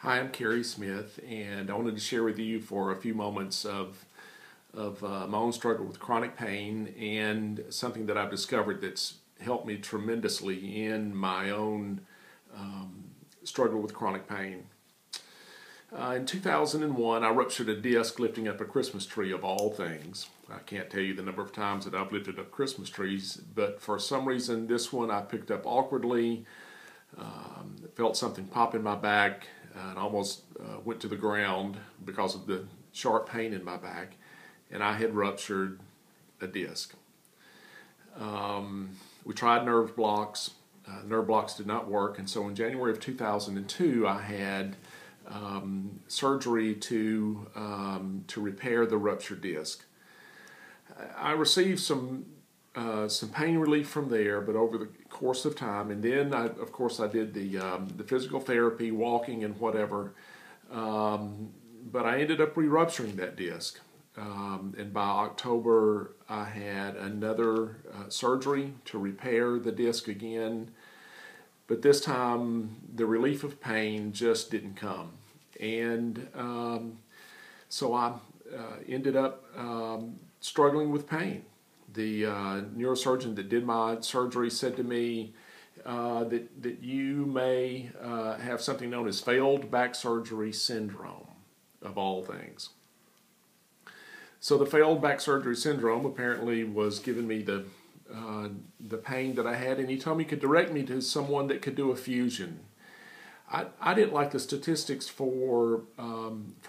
Hi, I'm Kerry Smith, and I wanted to share with you for a few moments of my own struggle with chronic pain and something that I've discovered that's helped me tremendously in my own struggle with chronic pain. In 2001, I ruptured a disc lifting up a Christmas tree, of all things. I can't tell you the number of times that I've lifted up Christmas trees, but for some reason, this one I picked up awkwardly, felt something pop in my back, and almost went to the ground because of the sharp pain in my back, and I had ruptured a disc. We tried nerve blocks. Nerve blocks did not work, and so in January of 2002, I had surgery to repair the ruptured disc. I received some pain relief from there, but over the course of time, and then of course I did the physical therapy, walking and whatever, but I ended up re-rupturing that disc, and by October I had another surgery to repair the disc again, but this time the relief of pain just didn't come, and so I ended up struggling with pain. The neurosurgeon that did my surgery said to me that you may have something known as failed back surgery syndrome, of all things. So the failed back surgery syndrome apparently was giving me the pain that I had, and he told me he could direct me to someone that could do a fusion. I didn't like the statistics for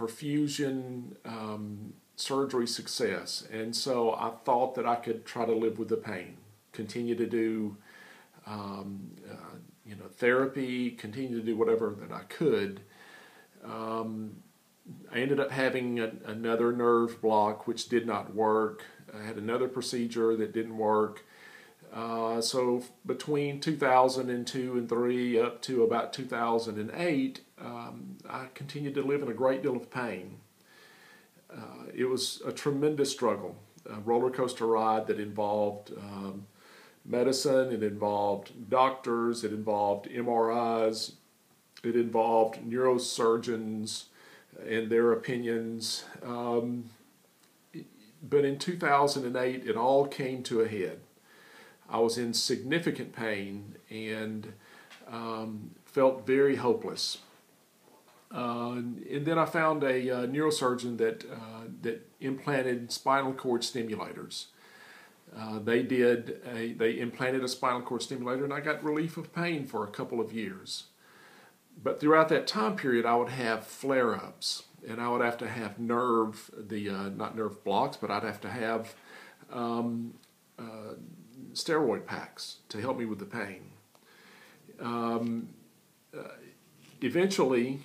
fusion surgery success, and so I thought that I could try to live with the pain, continue to do therapy, continue to do whatever that I could. I ended up having another nerve block which did not work. I had another procedure that didn't work. So between 2002 and 3 up to about 2008, I continued to live in a great deal of pain. It was a tremendous struggle, a roller coaster ride that involved medicine, it involved doctors, it involved MRIs, it involved neurosurgeons and their opinions. But in 2008, it all came to a head. I was in significant pain and felt very hopeless. And then I found a neurosurgeon that implanted spinal cord stimulators. They implanted a spinal cord stimulator, and I got relief of pain for a couple of years. But throughout that time period, I would have flare-ups, and I would have to have not nerve blocks, but I'd have to have steroid packs to help me with the pain. Eventually,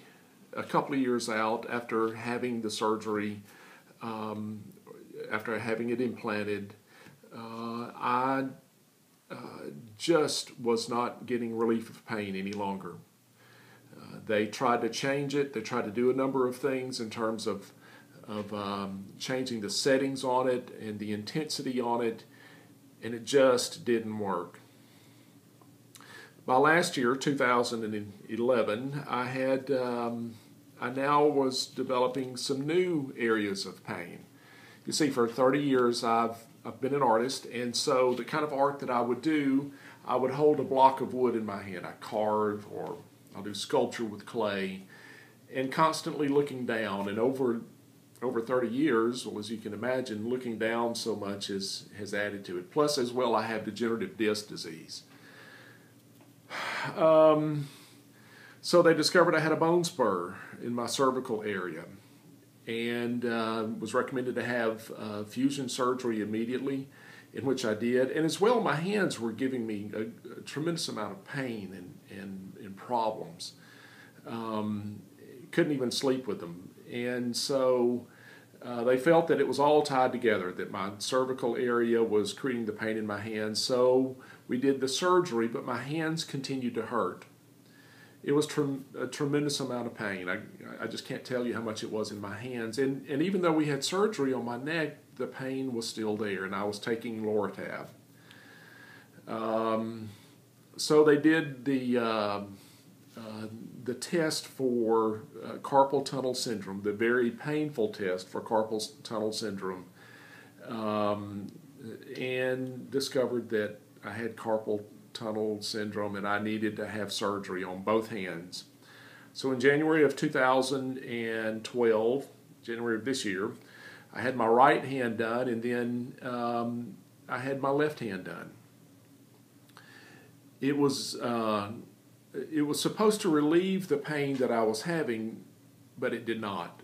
a couple of years out after having the surgery, after having it implanted, I just was not getting relief of pain any longer. They tried to change it. They tried to do a number of things in terms of changing the settings on it and the intensity on it, and it just didn't work. By last year, 2011, I now was developing some new areas of pain. You see, for 30 years I've been an artist, and so the kind of art that I would do, I would hold a block of wood in my hand. I carve, or I'll do sculpture with clay, and constantly looking down. And over 30 years, well, as you can imagine, looking down so much has added to it. Plus, as well, I have degenerative disc disease. So they discovered I had a bone spur in my cervical area, and was recommended to have fusion surgery immediately, in which I did. And as well, my hands were giving me a tremendous amount of pain and problems. Couldn't even sleep with them. And so they felt that it was all tied together, that my cervical area was creating the pain in my hands. So we did the surgery, but my hands continued to hurt. It was a tremendous amount of pain. I just can't tell you how much it was in my hands. And even though we had surgery on my neck, the pain was still there, and I was taking Loratab. So they did the test for carpal tunnel syndrome, the very painful test for carpal tunnel syndrome, and discovered that I had carpal tunnel syndrome and I needed to have surgery on both hands. So in January of 2012, January of this year, I had my right hand done, and then I had my left hand done. It was supposed to relieve the pain that I was having, but it did not.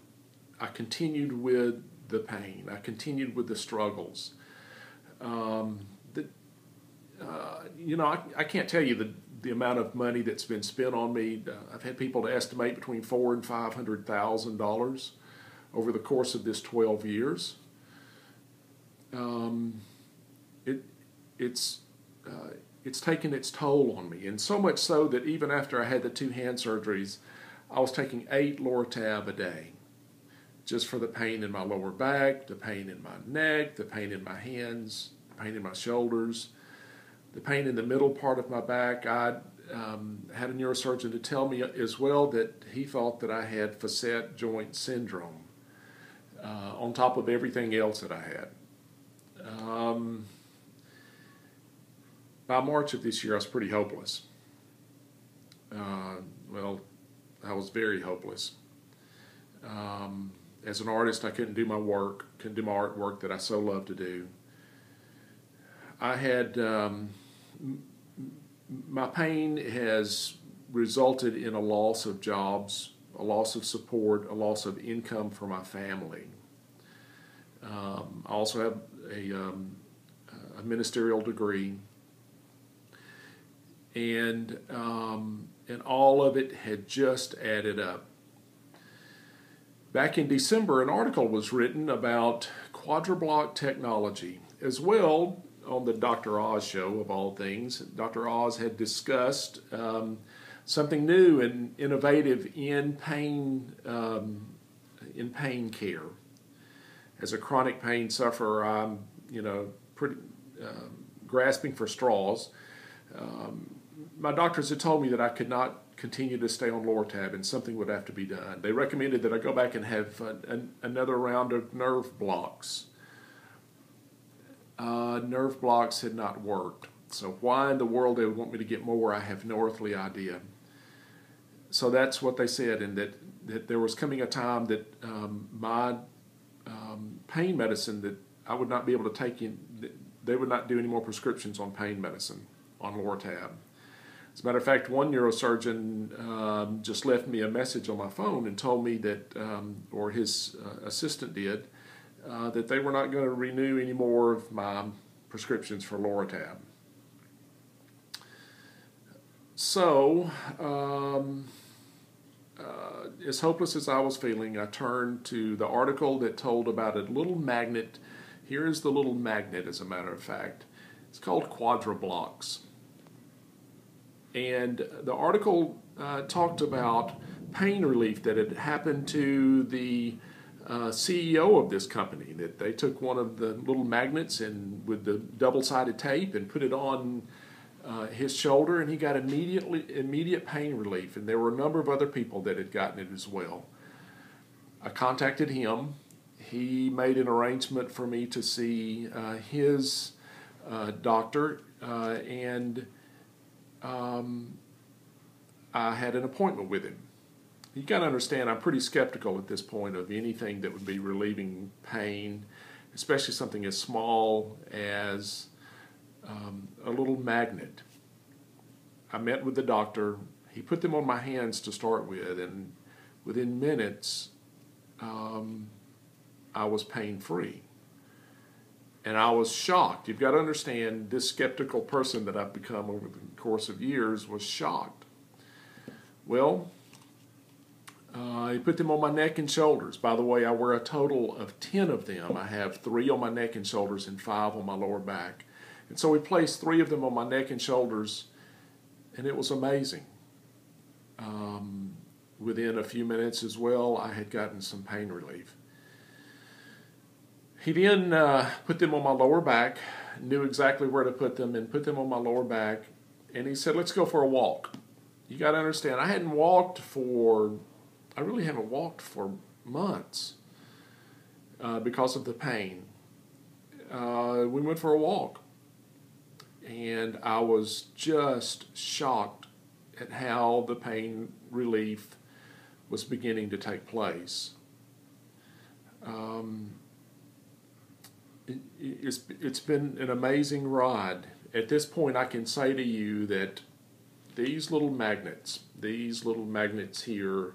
I continued with the pain. I continued with the struggles. I can't tell you the amount of money that's been spent on me. I've had people to estimate between $400,000 and $500,000 over the course of this 12 years. It's taken its toll on me, and so much so that even after I had the 2 hand surgeries, I was taking 8 Loratab a day, just for the pain in my lower back, the pain in my neck, the pain in my hands, the pain in my shoulders, the pain in the middle part of my back. I had a neurosurgeon to tell me as well that he thought that I had facet joint syndrome, on top of everything else that I had. By March of this year, I was pretty hopeless. Well, I was very hopeless. As an artist, I couldn't do my work, couldn't do my artwork that I so love to do. I had, my pain has resulted in a loss of jobs, a loss of support, a loss of income for my family. I also have a ministerial degree, and all of it had just added up. Back in December, an article was written about Quadrabloc technology. As well, on the Dr. Oz show, of all things, Dr. Oz had discussed something new and innovative in pain care. As a chronic pain sufferer, I'm pretty grasping for straws. My doctors had told me that I could not continue to stay on Loratab and something would have to be done. They recommended that I go back and have another round of nerve blocks. Nerve blocks had not worked. So why in the world they would want me to get more, I have no earthly idea. So that's what they said, and that there was coming a time that my pain medicine, that I would not be able to take in, they would not do any more prescriptions on pain medicine, on Loratab. As a matter of fact, one neurosurgeon just left me a message on my phone and told me that, or his assistant did, that they were not going to renew any more of my prescriptions for Loratab. So, as hopeless as I was feeling, I turned to the article that told about a little magnet. Here is the little magnet, as a matter of fact. It's called Quadrablocs. And the article talked about pain relief that had happened to the CEO of this company, that they took one of the little magnets and with the double-sided tape and put it on his shoulder, and he got immediate pain relief. And there were a number of other people that had gotten it as well. I contacted him. He made an arrangement for me to see his doctor, and I had an appointment with him. You got to understand, I'm pretty skeptical at this point of anything that would be relieving pain, especially something as small as a little magnet. I met with the doctor. He put them on my hands to start with, and within minutes, I was pain-free. And I was shocked. You've got to understand, this skeptical person that I've become over the course of years was shocked. Well, he put them on my neck and shoulders. By the way, I wear a total of 10 of them. I have 3 on my neck and shoulders and 5 on my lower back. And so he placed 3 of them on my neck and shoulders, and it was amazing. Within a few minutes as well, I had gotten some pain relief. He then put them on my lower back, knew exactly where to put them, and put them on my lower back. And he said, let's go for a walk. you got to understand, I really haven't walked for months because of the pain. We went for a walk, and I was just shocked at how the pain relief was beginning to take place. It's been an amazing ride. At this point, I can say to you that these little magnets here,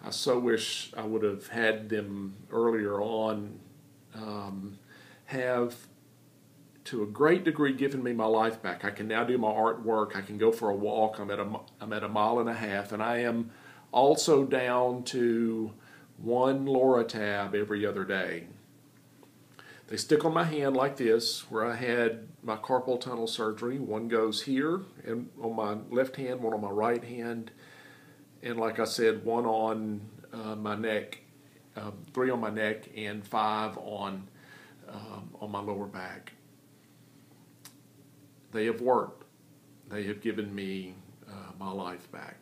I so wish I would have had them earlier on, have to a great degree given me my life back. I can now do my artwork. I can go for a walk. I'm at a mile and a half, and I am also down to one Loratab every other day. They stick on my hand like this, where I had my carpal tunnel surgery. One goes here, and on my left hand, one on my right hand, and like I said, one on my neck, 3 on my neck, and 5 on my lower back. They have worked. They have given me my life back.